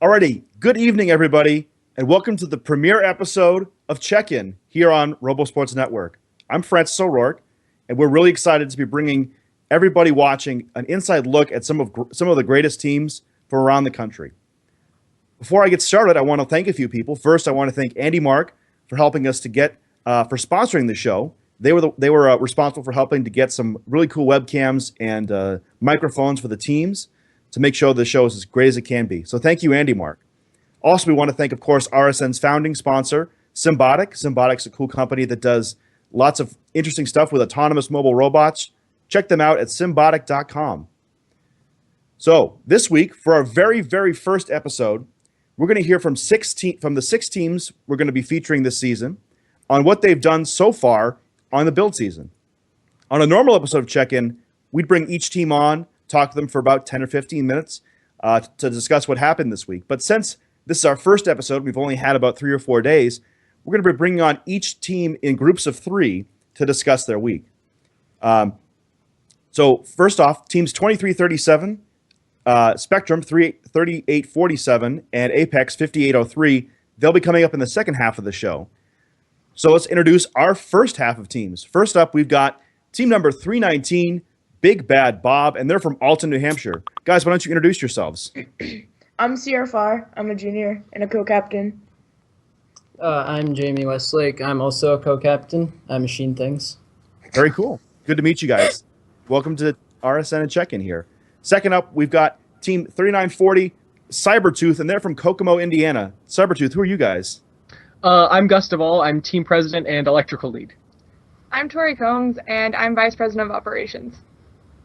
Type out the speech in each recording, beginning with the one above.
Alrighty, good evening, everybody, and welcome to the premiere episode of Check-In here on Robo Sports Network. I'm Francis O'Rourke, and we're really excited to be bringing everybody watching an inside look at some of the greatest teams from around the country. Before I get started, I want to thank a few people. First, I want to thank Andy Mark for helping us to get for sponsoring the show. They were responsible for helping to get some really cool webcams and microphones for the teams to make sure the show is as great as it can be. So thank you, Andy Mark. Also, we want to thank, of course, RSN's founding sponsor, Symbotic. Symbotic's a cool company that does lots of interesting stuff with autonomous mobile robots. Check them out at symbotic.com. So this week, for our very, very first episode, we're going to hear from the six teams we're going to be featuring this season on what they've done so far on the build season. On a normal episode of Check-In, we'd bring each team on, talk to them for about 10 or 15 minutes to discuss what happened this week. But since this is our first episode, we've only had about 3 or 4 days, we're going to be bringing on each team in groups of 3 to discuss their week. So first off, teams 2337, Spectrum 3847, and Apex 5803, they'll be coming up in the second half of the show. So let's introduce our first half of teams. First up, we've got team number 319, Big Bad Bob, and they're from Alton, New Hampshire. Guys, why don't you introduce yourselves? I'm Sierra Farr. I'm a junior and a co-captain. I'm Jamie Westlake. I'm also a co-captain. I machine things. Very cool. Good to meet you guys. Welcome to RSN and Check-In here. Second up, we've got team 3940, Cybertooth, and they're from Kokomo, Indiana. Cybertooth, who are you guys? I'm Gus Duvall. I'm team president and electrical lead. I'm Tori Combs, and I'm vice president of operations.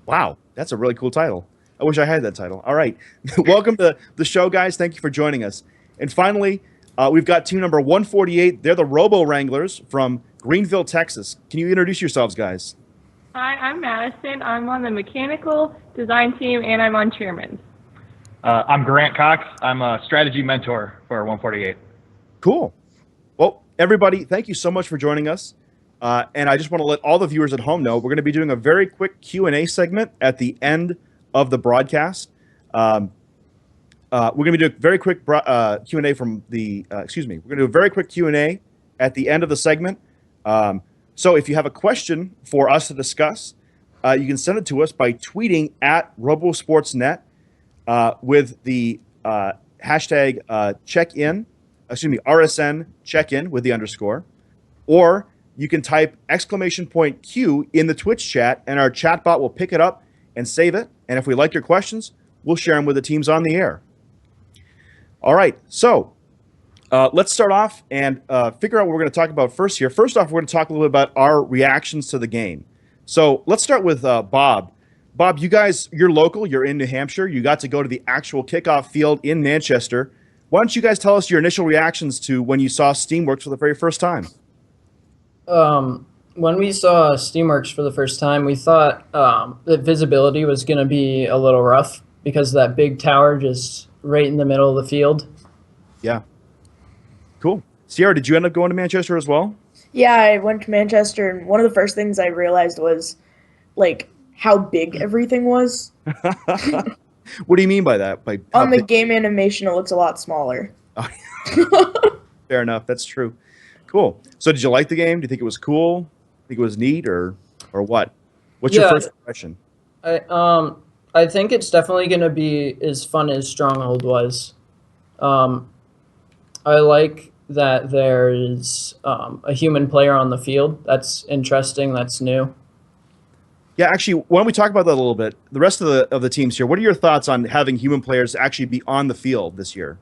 Wow, that's a really cool title. I wish I had that title. All right. Welcome to the show, guys. Thank you for joining us. And finally, we've got team number 148. They're the Robo Wranglers from Greenville, Texas. Can you introduce yourselves, guys? Hi, I'm Madison. I'm on the mechanical design team, and I'm on chairman. I'm Grant Cox. I'm a strategy mentor for 148. Cool. Well, everybody, thank you so much for joining us. And I just want to let all the viewers at home know we're going to be doing a very quick Q&A segment at the end of the broadcast. We're going to be doing a very quick Q&A from the, We're going to do a very quick Q&A at the end of the segment. So if you have a question for us to discuss, you can send it to us by tweeting at RoboSportsNet with the hashtag check-in, RSN check-in with the underscore, or you can type !Q in the Twitch chat, and our chat bot will pick it up and save it. And if we like your questions, we'll share them with the teams on the air. All right, so let's start off and figure out what we're going to talk about first here. First off, we're going to talk a little bit about our reactions to the game. So let's start with Bob. Bob, you guys, you're local. You're in New Hampshire. You got to go to the actual kickoff field in Manchester. Why don't you guys tell us your initial reactions to when you saw Steamworks for the very first time? When we saw Steamworks for the first time, we thought that visibility was going to be a little rough because of that big tower just right in the middle of the field. Yeah. Cool. Sierra, did you end up going to Manchester as well? Yeah, I went to Manchester, and one of the first things I realized was, like, how big everything was. What do you mean by that? On the game animation, it looks a lot smaller. Fair enough. That's true. Cool. So did you like the game? Do you think it was cool? Think it was neat or what? What's your first impression? I think it's definitely going to be as fun as Stronghold was. I like that there is a human player on the field. That's interesting. That's new. Yeah, actually, why don't we talk about that a little bit? The rest of the teams here, what are your thoughts on having human players actually be on the field this year?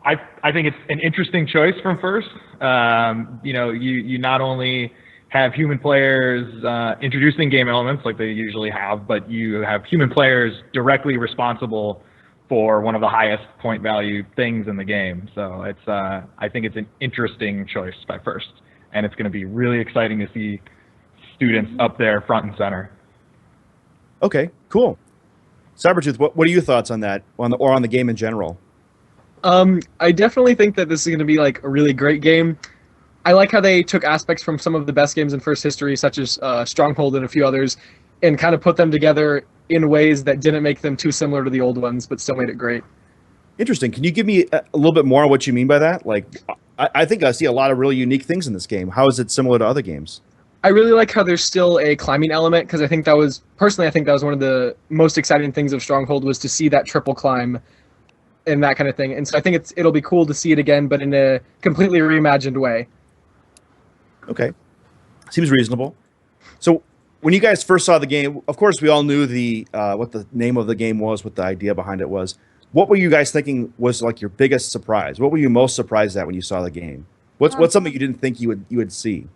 I think it's an interesting choice from first. You not only have human players introducing game elements like they usually have, but you have human players directly responsible for one of the highest point value things in the game. So it's I think it's an interesting choice by first, and it's going to be really exciting to see students up there front and center. Okay, cool. Cybertooth, what are your thoughts on that, on the game in general? I definitely think that this is going to be like a really great game. I like how they took aspects from some of the best games in First history, such as Stronghold and a few others, and kind of put them together in ways that didn't make them too similar to the old ones, but still made it great. Interesting. Can you give me a little bit more on what you mean by that? Like, I think I see a lot of really unique things in this game. How is it similar to other games? I really like how there's still a climbing element, because I think that was one of the most exciting things of Stronghold, was to see that triple climb and that kind of thing. And so I think it'll be cool to see it again, but in a completely reimagined way. Okay. Seems reasonable. So when you guys first saw the game, of course, we all knew what the name of the game was, what the idea behind it was. What were you guys thinking was like your biggest surprise? What were you most surprised at when you saw the game? What's something you didn't think you would see?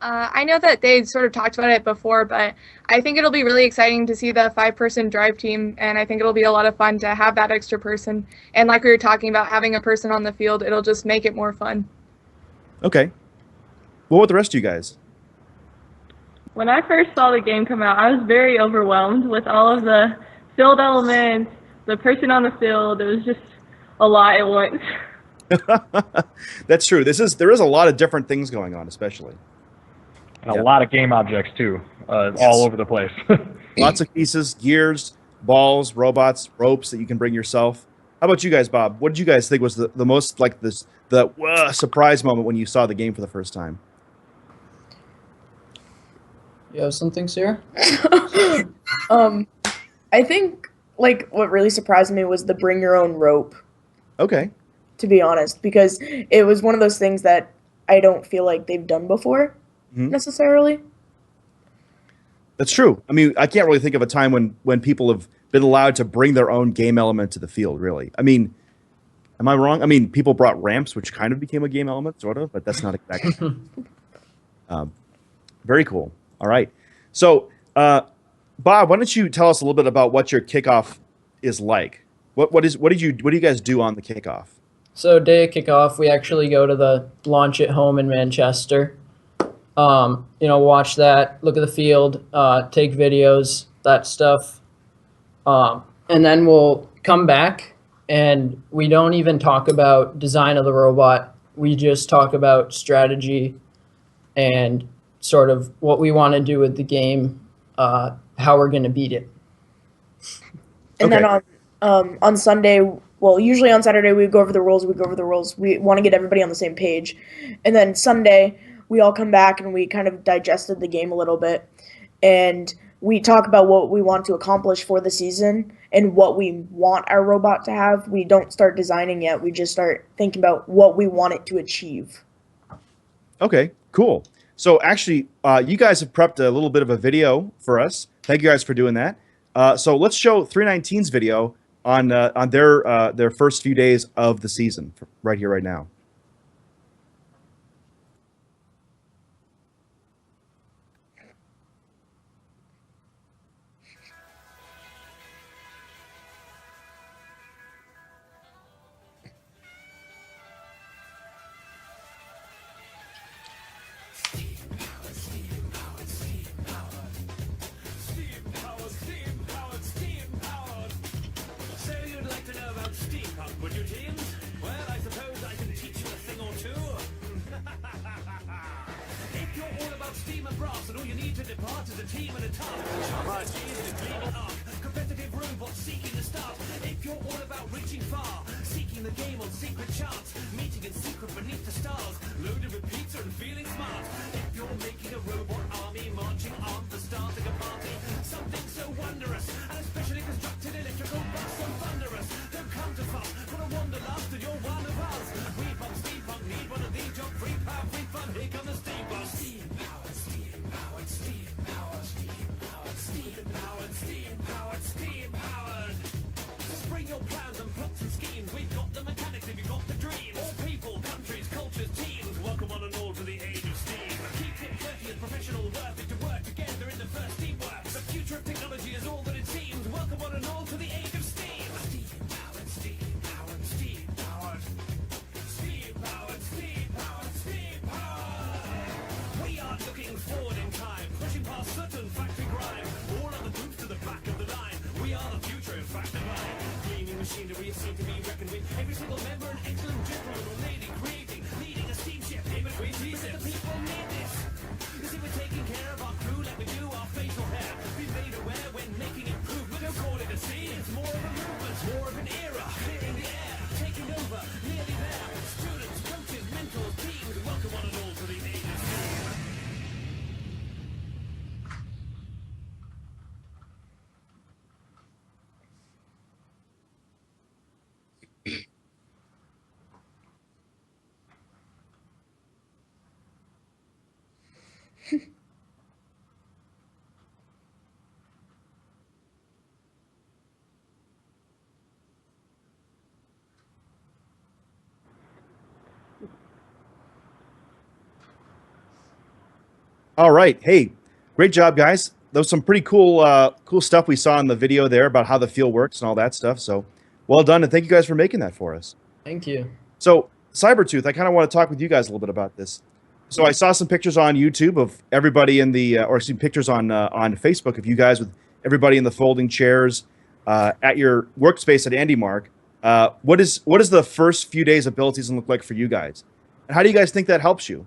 I know that they sort of talked about it before, but I think it'll be really exciting to see the 5-person drive team, and I think it'll be a lot of fun to have that extra person. And like we were talking about, having a person on the field, it'll just make it more fun. Okay. What about the rest of you guys? When I first saw the game come out, I was very overwhelmed with all of the field elements, the person on the field. It was just a lot at once. That's true. There is a lot of different things going on, especially. And a lot of game objects too, all over the place. Lots of pieces, gears, balls, robots, ropes that you can bring yourself. How about you guys, Bob? What did you guys think was the most like the surprise moment when you saw the game for the first time? You have something, Sarah? I think like what really surprised me was the bring your own rope, Okay. to be honest, because it was one of those things that I don't feel like they've done before necessarily. That's true. I mean, I can't really think of a time when people have been allowed to bring their own game element to the field, really. I mean, am I wrong? I mean, people brought ramps, which kind of became a game element, sort of, but that's not exactly. Very cool. All right. So, Bob, why don't you tell us a little bit about what your kickoff is like? What do you guys do on the kickoff? So day of kickoff, we actually go to the launch at home in Manchester. Watch that, look at the field, take videos, that stuff. And then we'll come back, and we don't even talk about design of the robot. We just talk about strategy and sort of what we want to do with the game, how we're going to beat it. And Okay. then on Sunday, well, usually on Saturday we go over the rules. We want to get everybody on the same page. And then Sunday, we all come back and we kind of digested the game a little bit. And we talk about what we want to accomplish for the season and what we want our robot to have. We don't start designing yet. We just start thinking about what we want it to achieve. Okay, cool. So actually, you guys have prepped a little bit of a video for us. Thank you guys for doing that. So let's show 319's video on their first few days of the season right here, right now. Would you, teams? Well, I suppose I can teach you a thing or two. If you're all about steam and brass, and all you need to depart is a team and a task. Sharp ideas and a gleaming arc, competitive robots seeking the start. If you're all about reaching far, seeking the game on secret charts, meeting in secret beneath the stars, loaded with pizza and feeling smart. If you're making a robot army, marching on the starting a party, something so wondrous, and especially constructed electrical bus so thunderous. Don't come to fuss, what a wanderlust, and you're one of us. We pump, steam pump, need one of these, jump free, power, free fun, here come the steam bus. Steam powered, steam powered, steam powered, steam powered, steam powered, steam powered, steam powered. Just bring your plans and plots and schemes. We've got the mechanics if you've got the dreams. All people, countries, cultures, teams. Welcome one and all to the age of steam. Keep it dirty and professional, worth it to work together in the first teamwork. The future of technology is all that it seems. Welcome one and all to the age of steam. Steam powered, steam powered, steam powered. Steam powered, steam powered, steam powered. We are looking forward in time, pushing past certain factory grime. All other groups to the back of the line. We are the future, in fact, divine. Gleaming machinery is seen to be reckoned with. Every single member, an excellent gentleman or lady, creating, leading a steamship in between pieces. The people need this. You see, we're taking care of our crew like we do our facial hair. Be made aware when making it All right. Hey, great job, guys. That was some pretty cool stuff we saw in the video there about how the field works and all that stuff. So well done, and thank you guys for making that for us. Thank you. So Cybertooth, I kind of want to talk with you guys a little bit about this. So I saw some pictures on YouTube of everybody in the, or some pictures on Facebook of you guys with everybody in the folding chairs at your workspace at Andy Mark. What is the first few days of build season look like for you guys, and how do you guys think that helps you?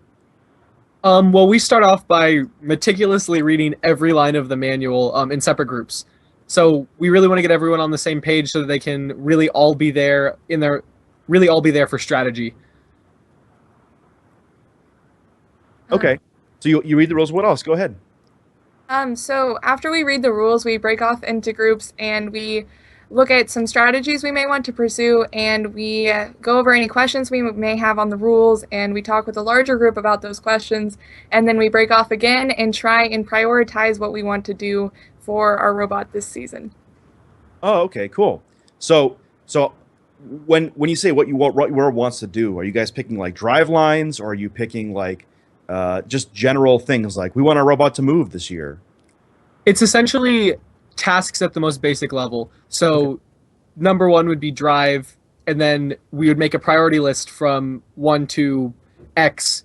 Well, we start off by meticulously reading every line of the manual in separate groups. So we really want to get everyone on the same page so that they can really all be there for strategy. Okay, so you read the rules. What else? Go ahead. So after we read the rules, we break off into groups and we look at some strategies we may want to pursue, and we go over any questions we may have on the rules, and we talk with a larger group about those questions, and then we break off again and try and prioritize what we want to do for our robot this season. Oh, okay, cool. So when you say what your wants to do, are you guys picking like drive lines, or are you picking like just general things like we want our robot to move this year? It's essentially tasks at the most basic level. So number one would be drive, and then we would make a priority list from 1 to X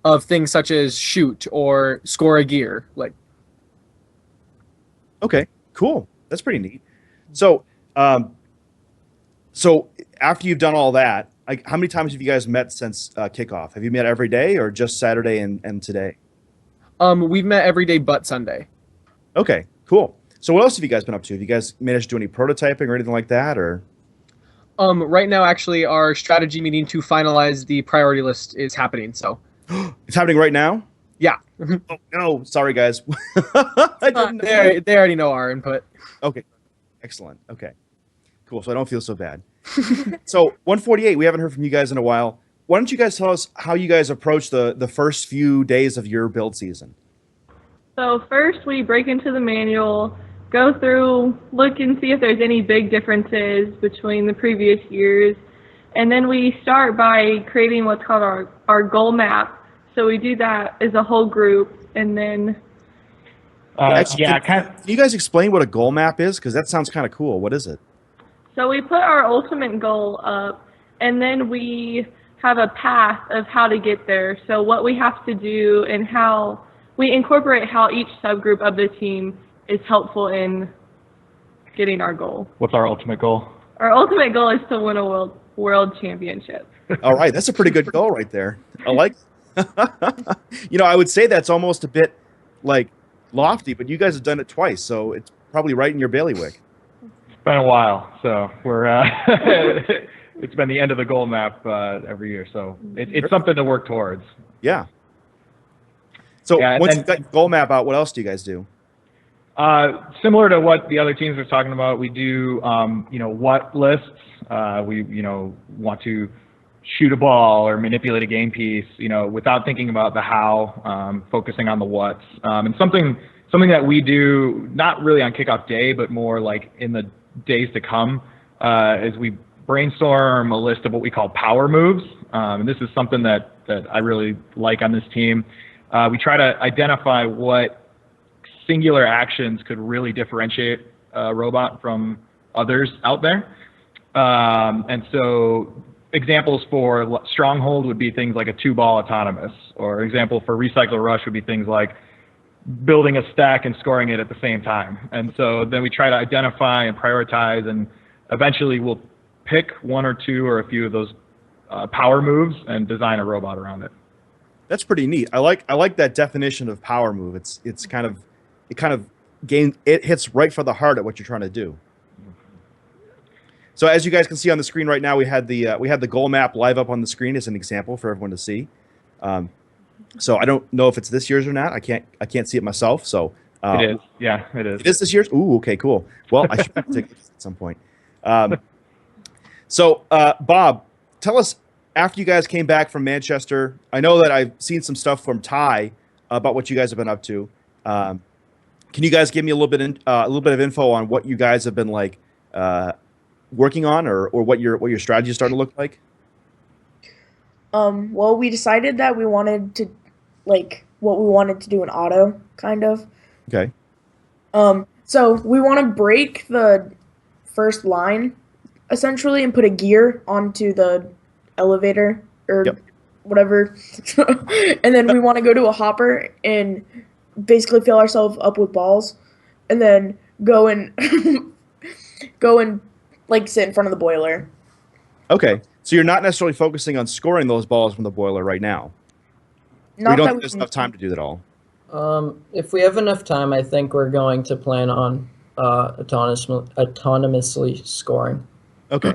of things such as shoot or score a gear. Like, okay, cool. That's pretty neat. So so after you've done all that, like, how many times have you guys met since kickoff? Have you met every day or just Saturday and today? we've met every day but Sunday. Okay, cool. So what else have you guys been up to? Have you guys managed to do any prototyping or anything like that, or? Right now, actually, our strategy meeting to finalize the priority list is happening. So It's happening right now? yeah, Oh, no, sorry guys. I didn't know. they already know our input. Okay, excellent. Okay, cool. So I don't feel so bad. So 148, we haven't heard from you guys in a while. Why don't you guys tell us how you guys approach the first few days of your build season? So first we break into the manual, go through, look and see if there's any big differences between the previous years. And then we start by creating what's called our goal map. So we do that as a whole group, and then Can you guys explain what a goal map is? Because that sounds kind of cool. What is it? so we put our ultimate goal up, and then we have a path of how to get there. So what we have to do and how we incorporate how each subgroup of the team is helpful in getting our goal. What's our ultimate goal? Our ultimate goal is to win a world championship. All right, that's a pretty good goal right there. I like. I would say that's almost a bit like lofty, but you guys have done it twice, so it's probably right in your bailiwick. It's been a while, so we're it's been the end of the goal map every year, so it's something to work towards. Yeah. So Yeah, and once then- you got the goal map out, what else do you guys do? Similar to what the other teams were talking about, we do what lists. We want to shoot a ball or manipulate a game piece, without thinking about the how, focusing on the what's. And something that we do not really on kickoff day, but more like in the days to come, is we brainstorm a list of what we call power moves. And this is something that I really like on this team. We try to identify what singular actions could really differentiate a robot from others out there. And so examples for stronghold would be things like a 2-ball autonomous, or example for recycle rush would be things like building a stack and scoring it at the same time. And so then we try to identify and prioritize, and eventually we'll pick one or two or a few of those power moves and design a robot around it. That's pretty neat. I like that definition of power move. It hits right for the heart at what you're trying to do. So as you guys can see on the screen right now, we had the goal map live up on the screen as an example for everyone to see. So I don't know if it's this year's or not. I can't see it myself. So It is. Yeah, it is. It is this year's. Ooh, okay, cool. Well, I should take it at some point. So Bob, tell us, after you guys came back from Manchester, I know that I've seen some stuff from Ty about what you guys have been up to. Can you guys give me a little bit of info on what you guys have been like working on, or what your strategy is starting to look like? Well, we decided that we wanted to, like, what we wanted to do in auto, kind of. Okay. So we want to break the first line, essentially, and put a gear onto the elevator or Yep. whatever. And then we want to go to a hopper and basically fill ourselves up with balls, and then go and go and like sit in front of the boiler. Okay. So you're not necessarily focusing on scoring those balls from the boiler right now. We Not don't that think we there's can- enough time to do that all. If we have enough time, I think we're going to plan on autonomously scoring. Okay.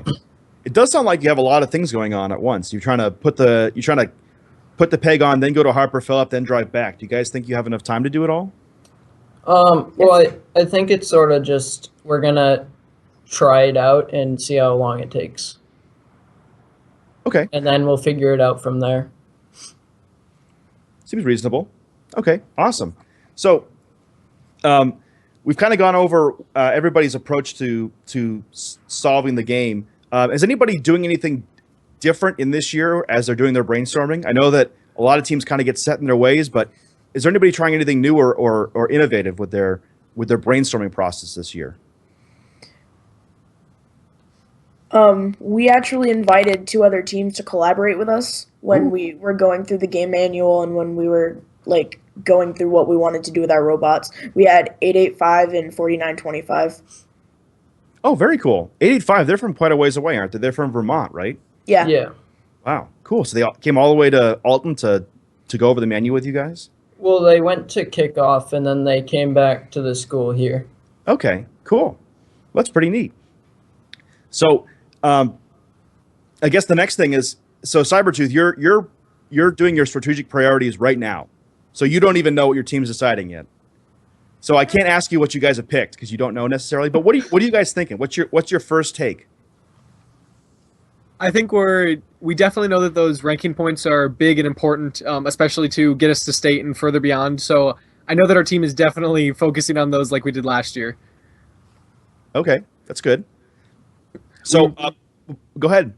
It does sound like you have a lot of things going on at once. You're trying to put the peg on, then go to Harper, fill up, then drive back. Do you guys think you have enough time to do it all? Well, I think it's sort of just we're gonna try it out and see how long it takes, Okay. and then we'll figure it out from there. Seems reasonable. Okay, awesome. So, we've kind of gone over everybody's approach to solving the game. Is anybody doing anything different in this year as they're doing their brainstorming? I know that a lot of teams kind of get set in their ways, but is there anybody trying anything new or innovative with their brainstorming process this year? We actually invited 2 other teams to collaborate with us when Ooh. we were going through the game manual and when we were like going through what we wanted to do with our robots. We had 885 and 4925. Oh, very cool. 885, they're from quite a ways away, aren't they? They're from Vermont, right? Yeah. Yeah. Wow, cool. So they came all the way to Alton to go over the menu with you guys? Well, they went to kick off, and then they came back to the school here. Okay, cool. Well, that's pretty neat. So, I guess the next thing is, so Cybertooth, you're doing your strategic priorities right now. So you don't even know what your team's deciding yet. So I can't ask you what you guys have picked because you don't know necessarily. But what are you guys thinking? What's your first take? I think we definitely know that those ranking points are big and important, especially to get us to state and further beyond. So I know that our team is definitely focusing on those like we did last year. Okay, that's good. So go ahead.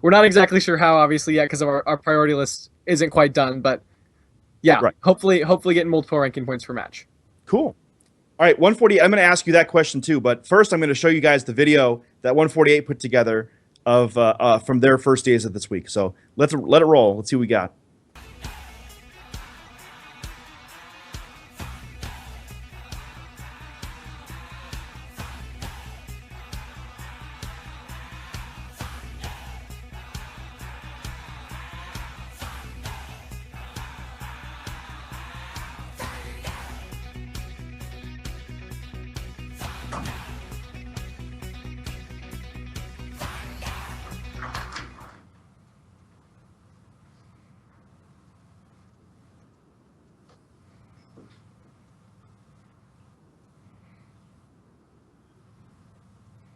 We're not exactly sure how, obviously, yet, because our priority list isn't quite done. But yeah, Right. hopefully getting multiple ranking points per match. Cool. All right, 148. I'm going to ask you that question too, but first I'm going to show you guys the video that 148 put together of from their first days of this week. So let it roll. Let's see what we got.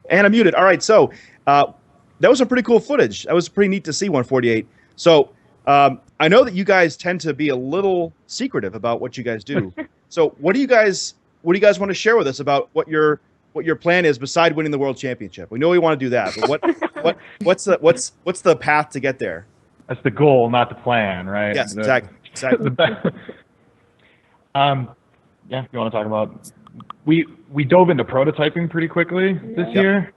And I'm muted. All right, so that was some pretty cool footage. That was pretty neat to see, 148. So I know that you guys tend to be a little secretive about what you guys do. So what do you guys want to share with us about what your plan is beside winning the world championship? We know we want to do that, but what's the path to get there? That's the goal, not the plan, right? Yes, exactly. Yeah, if you want to talk about, we dove into prototyping pretty quickly this year.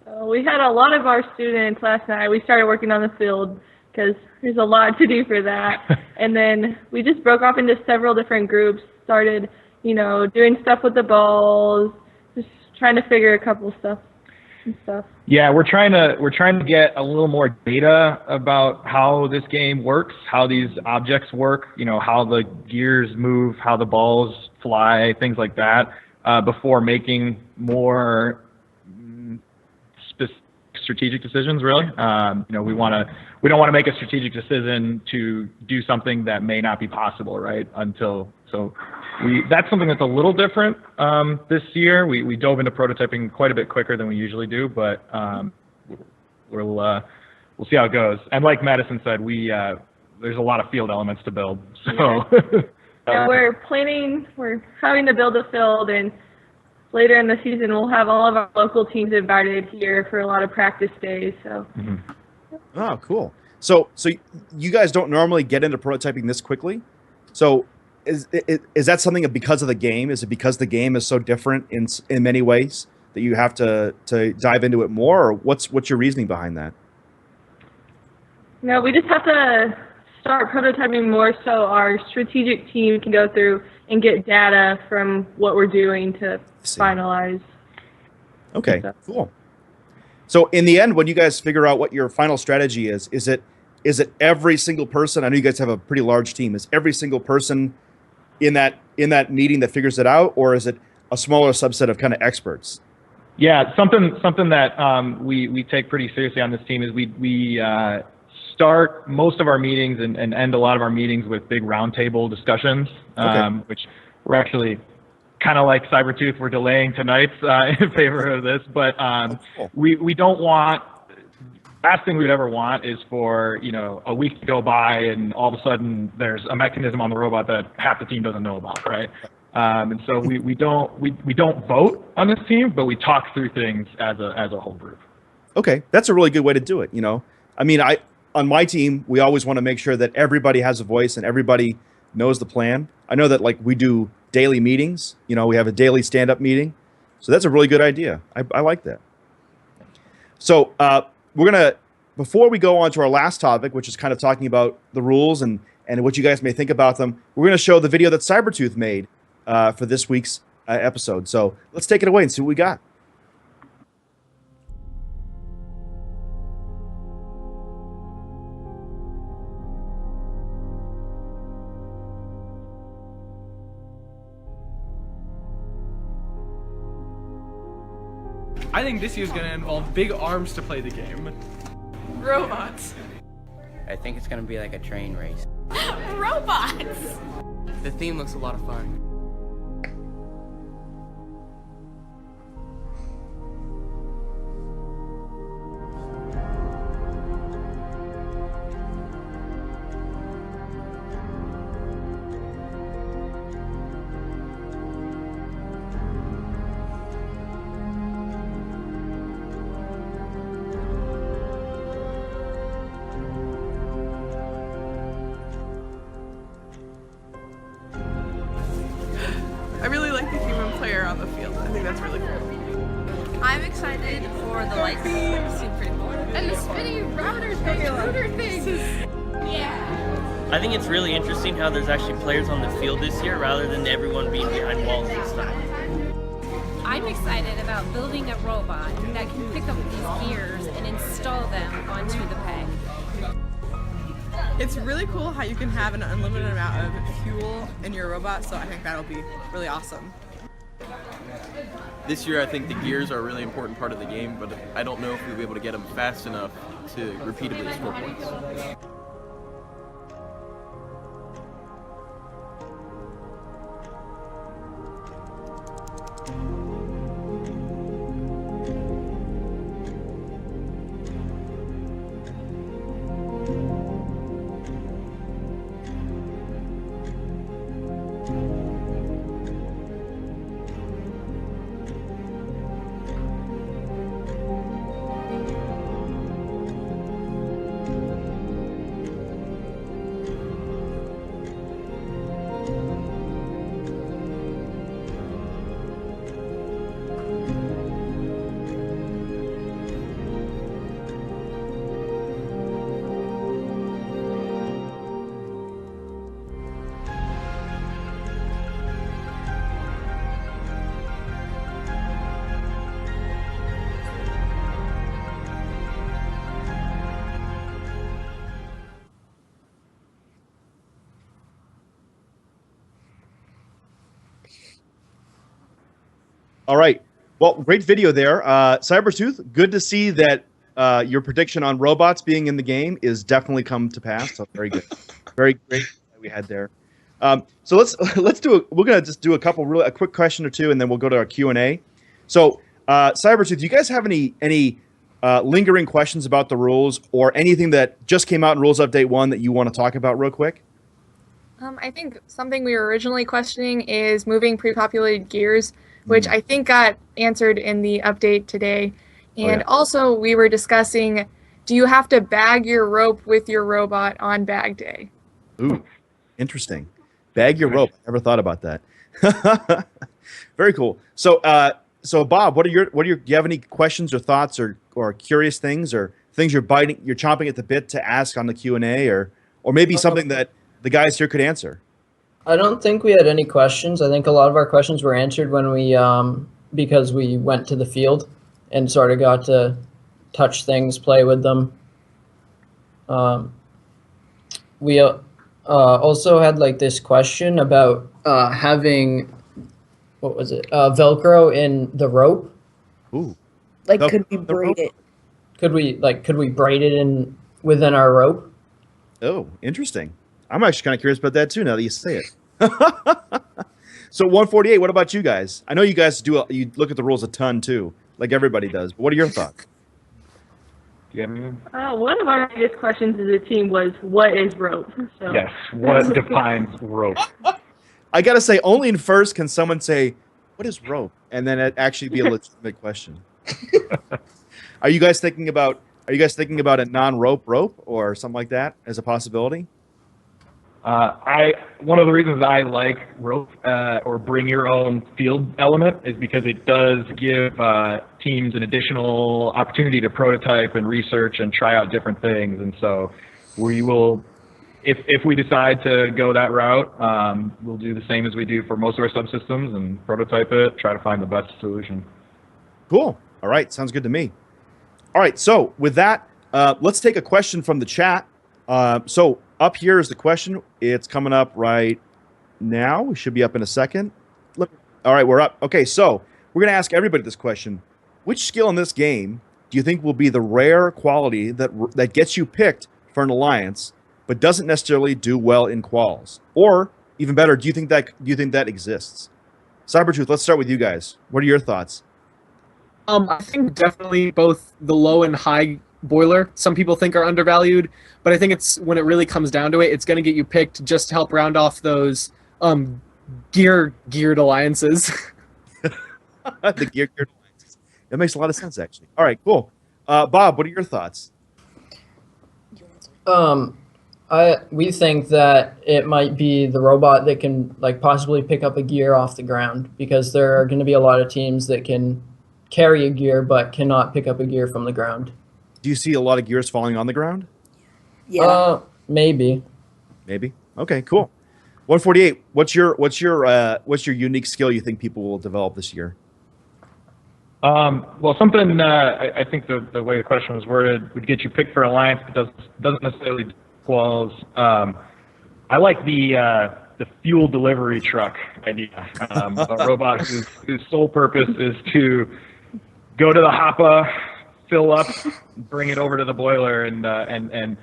So we had a lot of our students last night. We started working on the field because there's a lot to do for that. And then we just broke off into several different groups, started, doing stuff with the balls, just trying to figure a couple stuff and stuff. Yeah, we're trying to get a little more data about how this game works, how these objects work, how the gears move, how the balls fly, things like that, before making more strategic decisions. Really, we don't want to make a strategic decision to do something that may not be possible, right? That's something that's a little different this year. We dove into prototyping quite a bit quicker than we usually do, but we'll see how it goes. And like Madison said, there's a lot of field elements to build. So And we're having to build a field, and later in the season we'll have all of our local teams invited here for a lot of practice days. So. Oh, cool. So you guys don't normally get into prototyping this quickly. So is that something because of the game? Is it because the game is so different in many ways that you have to dive into it more, or what's your reasoning behind that? No, we just have to start prototyping more so our strategic team can go through and get data from what we're doing to finalize. Okay, cool. So in the end, when you guys figure out what your final strategy is it every single person? I know you guys have a pretty large team. Is every single person in that meeting that figures it out, or is it a smaller subset of kind of experts? Yeah, something that we take pretty seriously on this team is we start most of our meetings and end a lot of our meetings with big roundtable discussions, which we're actually kind of like Cybertooth. We're delaying tonight's in favor of this, but we don't want. Last thing we'd ever want is for a week to go by and all of a sudden there's a mechanism on the robot that half the team doesn't know about, right? And so we don't vote on this team, but we talk through things as a whole group. Okay, that's a really good way to do it. I mean, on my team, we always want to make sure that everybody has a voice and everybody knows the plan. I know that we do daily meetings. We have a daily stand-up meeting, so that's a really good idea. I like that. So we're gonna, before we go on to our last topic, which is kind of talking about the rules and what you guys may think about them, we're gonna show the video that Cybertooth made for this week's episode. So let's take it away and see what we got. I think this year's gonna involve big arms to play the game. Robots. I think it's gonna be like a train race. Robots! The theme looks a lot of fun. I really like the human player on the field. I think that's really cool. I'm excited for the lights. Seem pretty cool. And the spinny router things. Yeah. I think it's really interesting how there's actually players on the field this year rather than everyone being behind walls this time. I'm excited about building a robot that can pick up these gears and install them onto the peg. It's really cool how you can have an unlimited amount of fuel in your robot, so I think that'll be really awesome. This year I think the gears are a really important part of the game, but I don't know if we'll be able to get them fast enough to repeatedly score points. All right. Well, great video there. Cybertooth, good to see that your prediction on robots being in the game is definitely come to pass. So very good. Very great that we had there. So let's do we're going to just do a quick question or two, and then we'll go to our Q&A. So Cybertooth, do you guys have any lingering questions about the rules or anything that just came out in Rules Update 1 that you want to talk about real quick? I think something we were originally questioning is moving pre-populated gears, which I think got answered in the update today. And also we were discussing, do you have to bag your rope with your robot on bag day? Ooh, interesting. Bag your rope. I never thought about that. Very cool. So, so Bob, what are your do you have any questions or thoughts or curious things or things you're chomping at the bit to ask on the Q&A or maybe something that the guys here could answer? I don't think we had any questions. I think a lot of our questions were answered when we because we went to the field and sort of got to touch things, play with them. We also had like this question about having, what was it, Velcro in the rope. Ooh. Like, could we braid it? Could we braid it in within our rope? Oh, interesting. I'm actually kind of curious about that too now that you say it. So 148, what about you guys? I know you guys you look at the rules a ton too, like everybody does. But what are your thoughts? One of our biggest questions as a team was, what is rope? So. Yes, what defines rope? I gotta say, only in first can someone say, what is rope? And then it actually be a legitimate question. Are you guys thinking about a non-rope rope or something like that as a possibility? One of the reasons I like rope or bring your own field element is because it does give teams an additional opportunity to prototype and research and try out different things. And so we will, if we decide to go that route, we'll do the same as we do for most of our subsystems and prototype it, try to find the best solution. Cool. All right. Sounds good to me. All right. So with that, let's take a question from the chat. So up here is the question. It's coming up right now. We should be up in a second. Look. All right, we're up. Okay, so we're going to ask everybody this question. Which skill in this game do you think will be the rare quality that gets you picked for an alliance but doesn't necessarily do well in quals? Or even better, do you think that exists? Cybertooth, let's start with you guys. What are your thoughts? I think definitely both the low and high boiler, some people think are undervalued, but I think it's when it really comes down to it, it's going to get you picked just to help round off those geared alliances. The geared alliances. That makes a lot of sense, actually. All right, cool. Bob, what are your thoughts? We think that it might be the robot that can like possibly pick up a gear off the ground, because there are going to be a lot of teams that can carry a gear but cannot pick up a gear from the ground. Do you see a lot of gears falling on the ground? Yeah. Maybe. Maybe. Okay, cool. 148. What's your unique skill you think people will develop this year? Well, something I think the way the question was worded would get you picked for alliance, but doesn't necessarily do quals. I like the fuel delivery truck idea. A robot whose sole purpose is to go to the hopper, fill up, bring it over to the boiler, and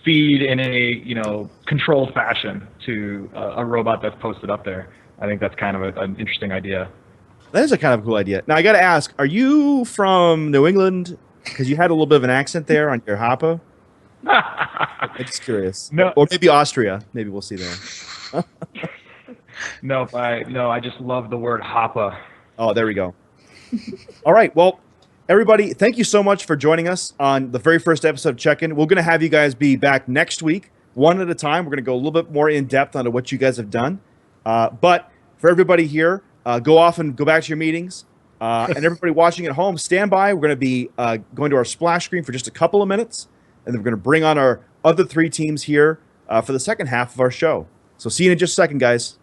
feed in a controlled fashion to a robot that's posted up there. I think that's kind of an interesting idea. That is a kind of cool idea. Now I got to ask: are you from New England? Because you had a little bit of an accent there on your hopper. I'm just curious. No. Or maybe Austria. Maybe we'll see there. No, I just love the word hopper. Oh, there we go. All right. Well, everybody, thank you so much for joining us on the very first episode of Check-In. We're going to have you guys be back next week, one at a time. We're going to go a little bit more in depth onto what you guys have done. But for everybody here, go off and go back to your meetings. And everybody watching at home, stand by. We're going to be going to our splash screen for just a couple of minutes. And then we're going to bring on our other three teams here for the second half of our show. So see you in just a second, guys.